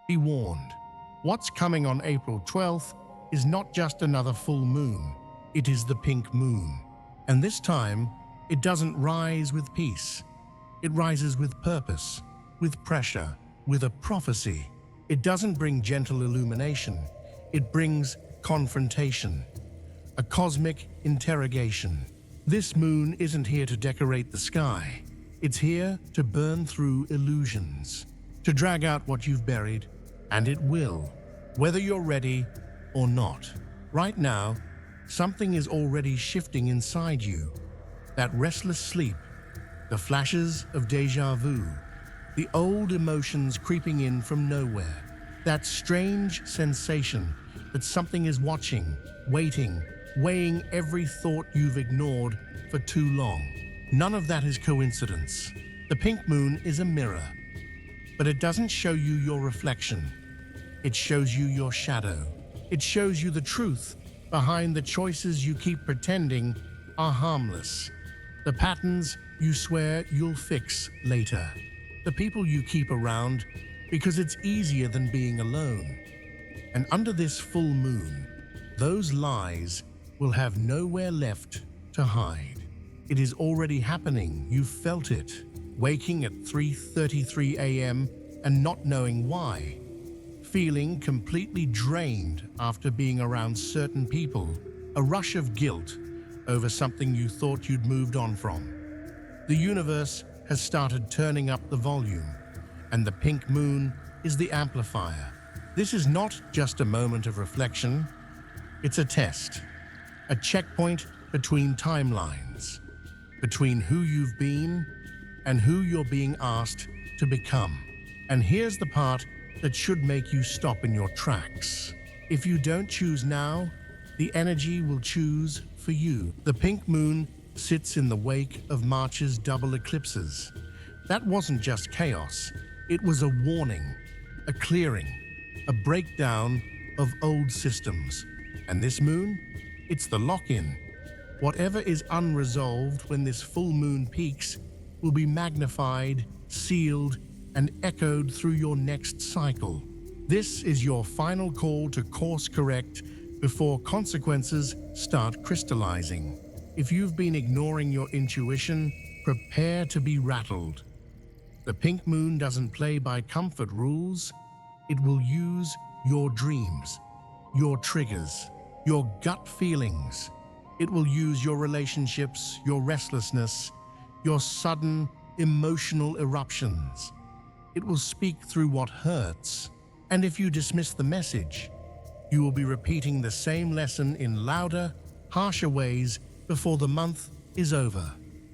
Be warned, what's coming on April 12th is not just another full moon, it is the pink moon. And this time, it doesn't rise with peace. It rises with purpose, with pressure, with a prophecy. It doesn't bring gentle illumination, it brings confrontation, a cosmic interrogation. This moon isn't here to decorate the sky. It's here to burn through illusions, to drag out what you've buried, and it will, whether you're ready or not. Right now, something is already shifting inside you. That restless sleep, the flashes of déjà vu, the old emotions creeping in from nowhere, that strange sensation that something is watching, waiting, weighing every thought you've ignored for too long. None of that is coincidence. The pink moon is a mirror, but it doesn't show you your reflection. It shows you your shadow. It shows you the truth behind the choices you keep pretending are harmless. The patterns you swear you'll fix later. The people you keep around because it's easier than being alone. And under this full moon, those lies will have nowhere left to hide. It is already happening. You've felt it. Waking at 3:33 a.m. and not knowing why. Feeling completely drained after being around certain people. A rush of guilt over something you thought you'd moved on from. The universe has started turning up the volume, and the pink moon is the amplifier. This is not just a moment of reflection, it's a test, a checkpoint between timelines, between who you've been and who you're being asked to become. And here's the part that should make you stop in your tracks. If you don't choose now, the energy will choose for you. The pink moon sits in the wake of March's double eclipses. That wasn't just chaos, it was a warning, a clearing, a breakdown of old systems. And this moon, it's the lock-in. Whatever is unresolved when this full moon peaks will be magnified, sealed, and echoed through your next cycle. This is your final call to course correct before consequences start crystallizing. If you've been ignoring your intuition, prepare to be rattled. The pink moon doesn't play by comfort rules. It will use your dreams, your triggers, your gut feelings. It will use your relationships, your restlessness, your sudden emotional eruptions. It will speak through what hurts. And if you dismiss the message, you will be repeating the same lesson in louder, harsher ways before the month is over.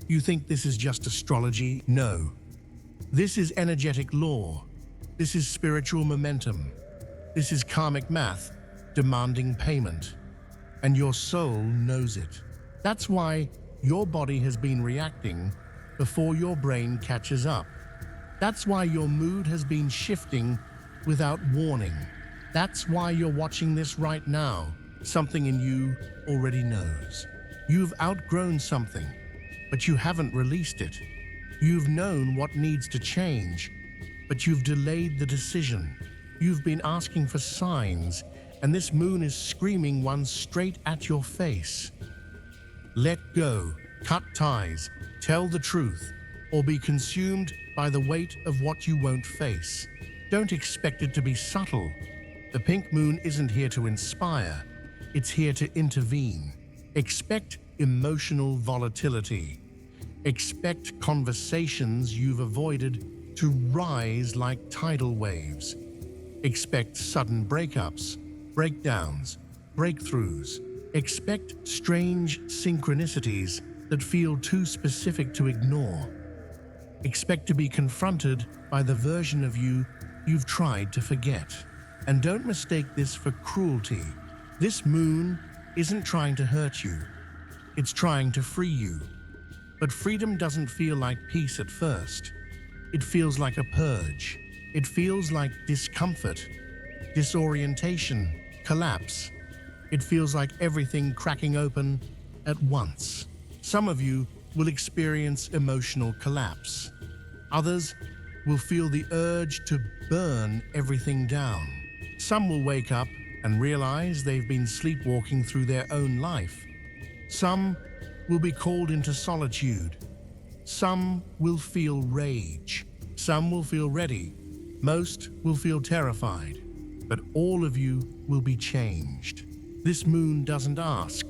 You think this is just astrology? No. This is energetic law. This is spiritual momentum. This is karmic math demanding payment. And your soul knows it. That's why your body has been reacting before your brain catches up. That's why your mood has been shifting without warning. That's why you're watching this right now. Something in you already knows. You've outgrown something, but you haven't released it. You've known what needs to change, but you've delayed the decision. You've been asking for signs, and this moon is screaming one straight at your face. Let go, cut ties, tell the truth, or be consumed by the weight of what you won't face. Don't expect it to be subtle. The pink moon isn't here to inspire, it's here to intervene. Expect emotional volatility. Expect conversations you've avoided to rise like tidal waves. Expect sudden breakups, breakdowns, breakthroughs. Expect strange synchronicities that feel too specific to ignore. Expect to be confronted by the version of you you've tried to forget. And don't mistake this for cruelty. This moon isn't trying to hurt you. It's trying to free you. But freedom doesn't feel like peace at first. It feels like a purge. It feels like discomfort, disorientation, collapse. It feels like everything cracking open at once. Some of you will experience emotional collapse. Others will feel the urge to burn everything down. Some will wake up and realize they've been sleepwalking through their own life. Some will be called into solitude. Some will feel rage. Some will feel ready. Most will feel terrified. But all of you will be changed. This moon doesn't ask,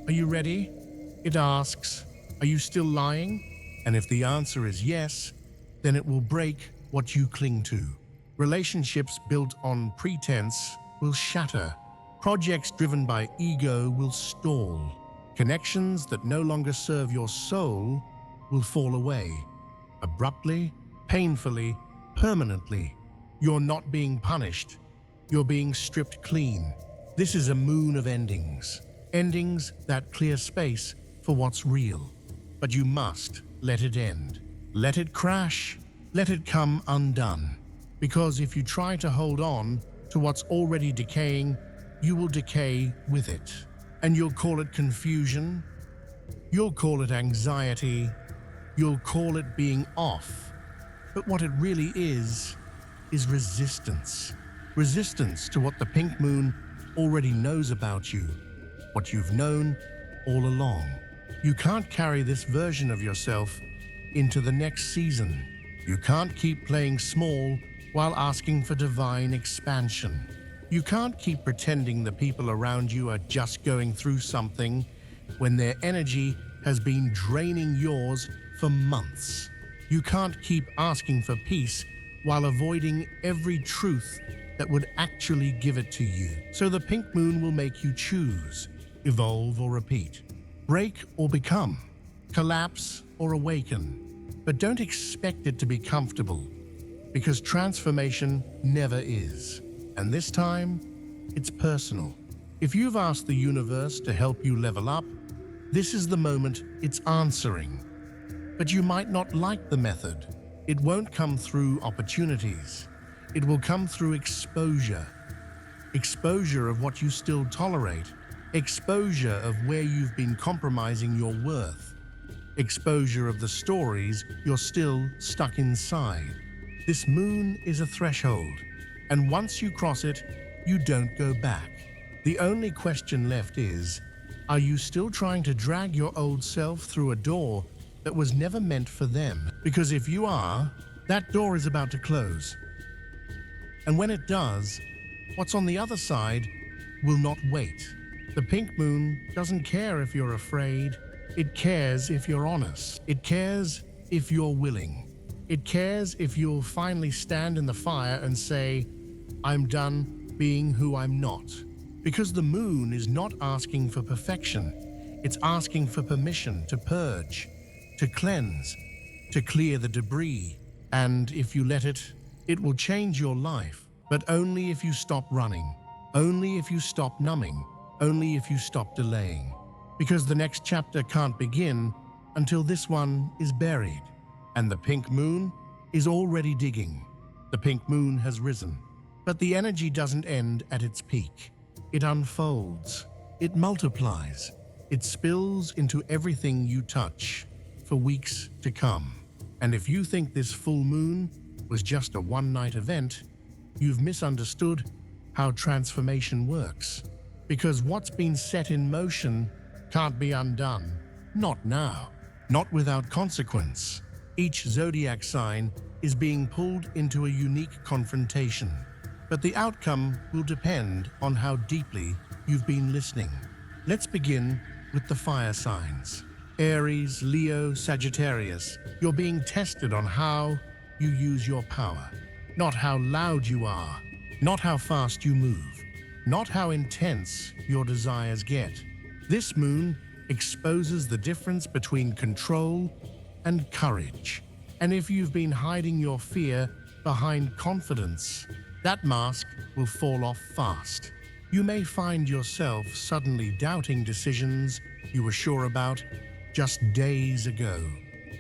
"Are you ready?" It asks, "Are you still lying?" And if the answer is yes, then it will break what you cling to. Relationships built on pretense will shatter. Projects driven by ego will stall. Connections that no longer serve your soul will fall away. Abruptly, painfully, permanently. You're not being punished. You're being stripped clean. This is a moon of endings. Endings that clear space for what's real. But you must let it end. Let it crash. Let it come undone. Because if you try to hold on to what's already decaying, you will decay with it. And you'll call it confusion. You'll call it anxiety. You'll call it being off. But what it really is resistance. Resistance to what the pink moon already knows about you, what you've known all along. You can't carry this version of yourself into the next season. You can't keep playing small while asking for divine expansion. You can't keep pretending the people around you are just going through something when their energy has been draining yours for months. You can't keep asking for peace while avoiding every truth that would actually give it to you. So the pink moon will make you choose, evolve or repeat, break or become, collapse or awaken. But don't expect it to be comfortable, because transformation never is. And this time, it's personal. If you've asked the universe to help you level up, this is the moment it's answering. But you might not like the method. It won't come through opportunities. It will come through exposure. Exposure of what you still tolerate. Exposure of where you've been compromising your worth. Exposure of the stories you're still stuck inside. This moon is a threshold, and once you cross it, you don't go back. The only question left is, are you still trying to drag your old self through a door that was never meant for them? Because if you are, that door is about to close. And when it does, what's on the other side will not wait. The pink moon doesn't care if you're afraid. It cares if you're honest. It cares if you're willing. It cares if you'll finally stand in the fire and say, "I'm done being who I'm not." Because the moon is not asking for perfection. It's asking for permission to purge, to cleanse, to clear the debris. And if you let it, it will change your life. But only if you stop running. Only if you stop numbing. Only if you stop delaying. Because the next chapter can't begin until this one is buried. And the pink moon is already digging. The pink moon has risen. But the energy doesn't end at its peak. It unfolds. It multiplies. It spills into everything you touch for weeks to come. And if you think this full moon was just a one-night event, you've misunderstood how transformation works. Because what's been set in motion can't be undone. Not now. Not without consequence. Each zodiac sign is being pulled into a unique confrontation. But the outcome will depend on how deeply you've been listening. Let's begin with the fire signs. Aries, Leo, Sagittarius. You're being tested on how you use your power. Not how loud you are. Not how fast you move. Not how intense your desires get. This moon exposes the difference between control and courage. And if you've been hiding your fear behind confidence, that mask will fall off fast. You may find yourself suddenly doubting decisions you were sure about just days ago.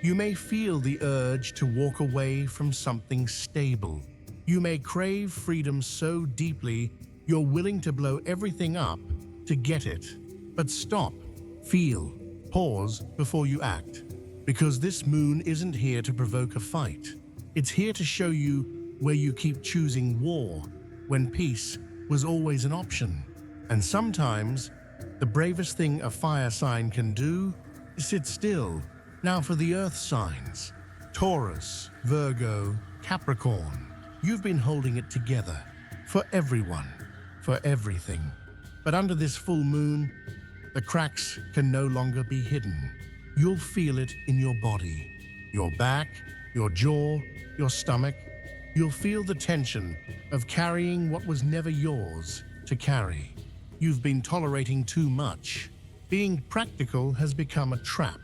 You may feel the urge to walk away from something stable. You may crave freedom so deeply you're willing to blow everything up to get it. But stop, feel, pause before you act. Because this moon isn't here to provoke a fight. It's here to show you where you keep choosing war when peace was always an option. And sometimes, the bravest thing a fire sign can do is sit still. Now for the earth signs. Taurus, Virgo, Capricorn. You've been holding it together. For everyone. For everything. But under this full moon, the cracks can no longer be hidden. You'll feel it in your body. Your back, your jaw, your stomach. You'll feel the tension of carrying what was never yours to carry. You've been tolerating too much. Being practical has become a trap.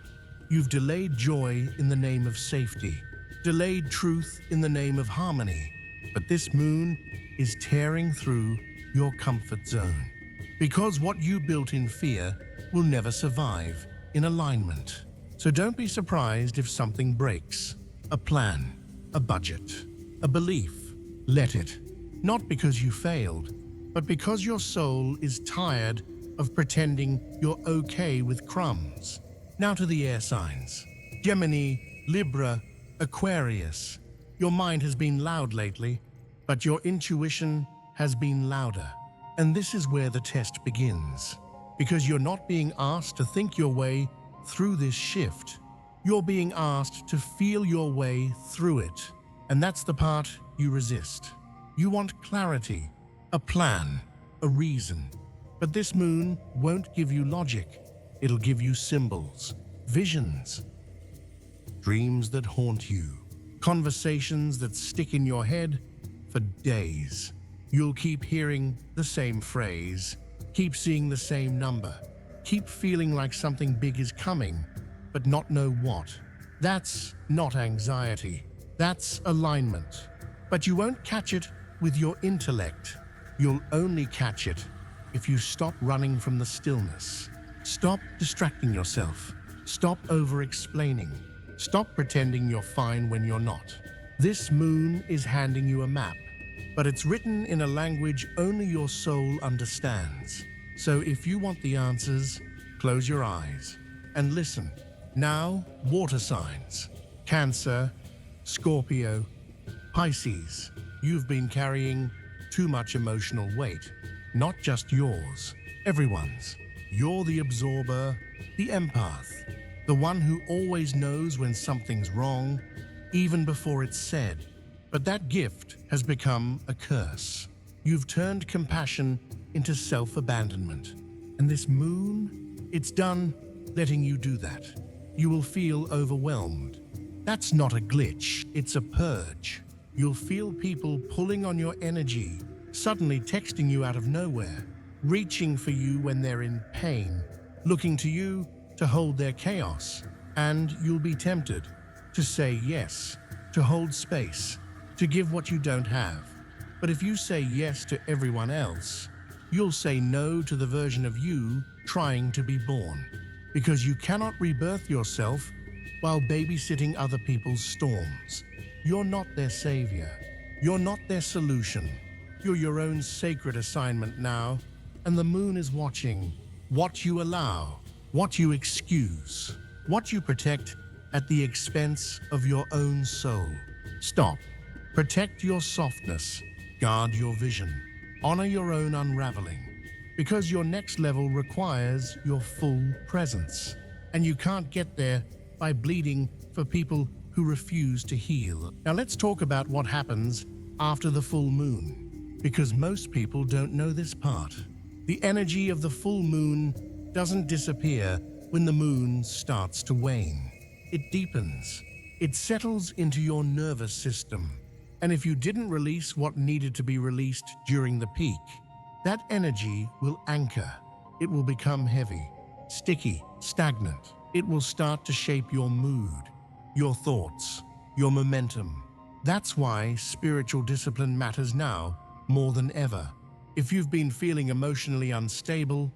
You've delayed joy in the name of safety, delayed truth in the name of harmony. But this moon is tearing through your comfort zone. Because what you built in fear will never survive in alignment. So don't be surprised if something breaks. A plan, a budget, a belief. Let it. Not because you failed, but because your soul is tired of pretending you're okay with crumbs. Now to the air signs. Gemini, Libra, Aquarius. Your mind has been loud lately, but your intuition has been louder. And this is where the test begins. Because you're not being asked to think your way through this shift. You're being asked to feel your way through it. And that's the part you resist. You want clarity, a plan, a reason. But this moon won't give you logic. It'll give you symbols, visions, dreams that haunt you, conversations that stick in your head for days. You'll keep hearing the same phrase, keep seeing the same number, keep feeling like something big is coming, but not know what. That's not anxiety. That's alignment. But you won't catch it with your intellect. You'll only catch it if you stop running from the stillness. Stop distracting yourself. Stop over-explaining. Stop pretending you're fine when you're not. This moon is handing you a map, but it's written in a language only your soul understands. So if you want the answers, close your eyes and listen. Now, water signs. Cancer, Scorpio, Pisces. You've been carrying too much emotional weight. Not just yours, everyone's. You're the absorber, the empath, the one who always knows when something's wrong, even before it's said. But that gift has become a curse. You've turned compassion into self-abandonment. And this moon, it's done letting you do that. You will feel overwhelmed. That's not a glitch, it's a purge. You'll feel people pulling on your energy, suddenly texting you out of nowhere, reaching for you when they're in pain, looking to you to hold their chaos. And you'll be tempted to say yes, to hold space, to give what you don't have. But if you say yes to everyone else, you'll say no to the version of you trying to be born. Because you cannot rebirth yourself while babysitting other people's storms. You're not their savior. You're not their solution. You're your own sacred assignment now, and the moon is watching what you allow, what you excuse, what you protect at the expense of your own soul. Stop. Protect your softness. Guard your vision. Honor your own unraveling. Because your next level requires your full presence. And you can't get there by bleeding for people who refuse to heal. Now let's talk about what happens after the full moon. Because most people don't know this part. The energy of the full moon doesn't disappear when the moon starts to wane. It deepens. It settles into your nervous system. And if you didn't release what needed to be released during the peak, that energy will anchor. It will become heavy, sticky, stagnant. It will start to shape your mood, your thoughts, your momentum. That's why spiritual discipline matters now more than ever. If you've been feeling emotionally unstable,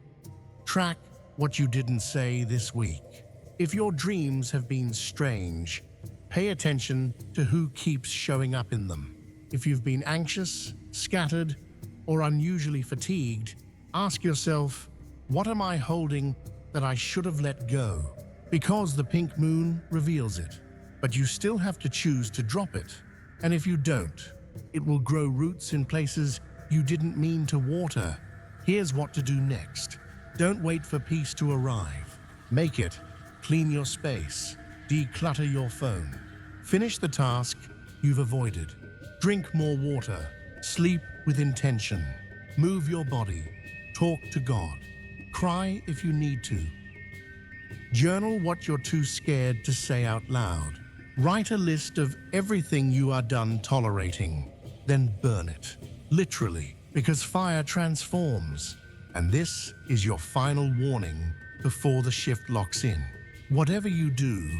track what you didn't say this week. If your dreams have been strange, pay attention to who keeps showing up in them. If you've been anxious, scattered, or unusually fatigued, ask yourself, what am I holding that I should have let go? Because the pink moon reveals it. But you still have to choose to drop it. And if you don't, it will grow roots in places you didn't mean to water. Here's what to do next. Don't wait for peace to arrive. Make it. Clean your space. Declutter your phone. Finish the task you've avoided. Drink more water. Sleep with intention. Move your body. Talk to God. Cry if you need to. Journal what you're too scared to say out loud. Write a list of everything you are done tolerating. Then burn it. Literally, because fire transforms. And this is your final warning before the shift locks in. Whatever you do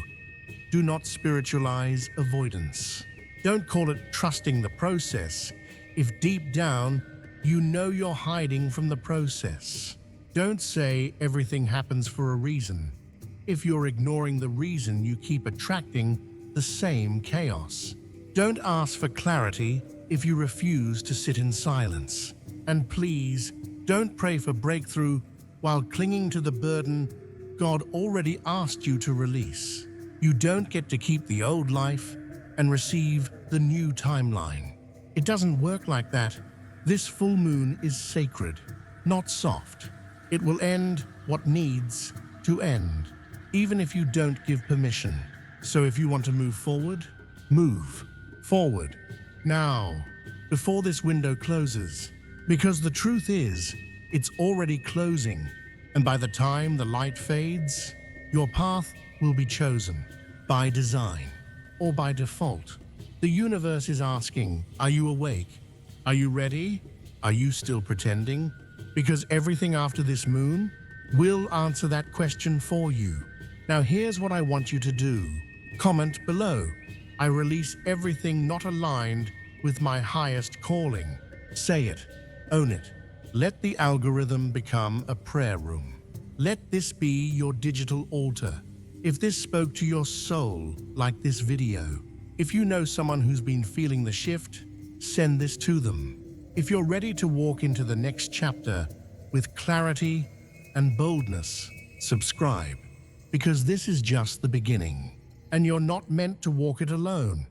not spiritualize avoidance. Don't call it trusting the process if deep down you know you're hiding from the process. Don't say everything happens for a reason if you're ignoring the reason you keep attracting the same chaos. Don't ask for clarity if you refuse to sit in silence. And please, don't pray for breakthrough while clinging to the burden God already asked you to release. You don't get to keep the old life and receive the new timeline. It doesn't work like that. This full moon is sacred, not soft. It will end what needs to end, even if you don't give permission. So if you want to move forward now, before this window closes. Because the truth is, it's already closing. And by the time the light fades, your path will be chosen by design or by default. The universe is asking, are you awake? Are you ready? Are you still pretending? Because everything after this moon will answer that question for you. Now here's what I want you to do. Comment below. I release everything not aligned with my highest calling. Say it. Own it. Let the algorithm become a prayer room. Let this be your digital altar. If this spoke to your soul, like this video. If you know someone who's been feeling the shift, send this to them. If you're ready to walk into the next chapter with clarity and boldness, subscribe. Because this is just the beginning. And you're not meant to walk it alone.